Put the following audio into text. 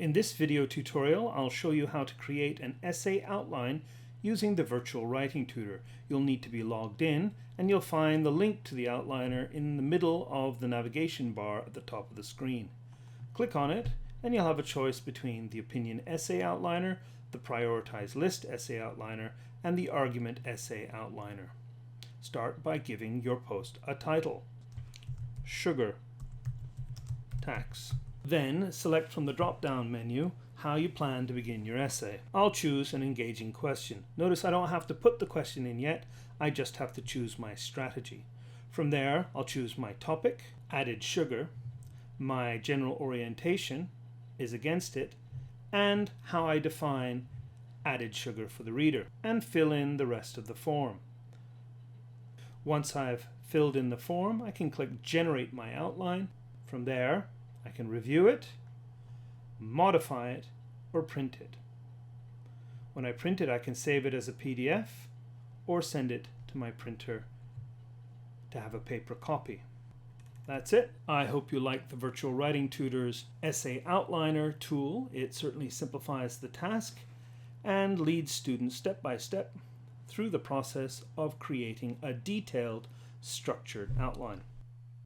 In this video tutorial, I'll show you how to create an essay outline using the Virtual Writing Tutor. You'll need to be logged in, and you'll find the link to the outliner in the middle of the navigation bar at the top of the screen. Click on it, and you'll have a choice between the Opinion Essay Outliner, the Prioritized List Essay Outliner, and the Argument Essay Outliner. Start by giving your post a title. Sugar. Tax. Then select from the drop-down menu how you plan to begin your essay. I'll choose an engaging question. Notice I don't have to put the question in yet, I just have to choose my strategy. From there, I'll choose my topic, added sugar, my general orientation is against it, and how I define added sugar for the reader, and fill in the rest of the form. Once I've filled in the form, I can click Generate My Outline. From there, I can review it, modify it, or print it. When I print it, I can save it as a PDF or send it to my printer to have a paper copy. That's it. I hope you like the Virtual Writing Tutor's Essay Outliner tool. It certainly simplifies the task and leads students step by step through the process of creating a detailed, structured outline.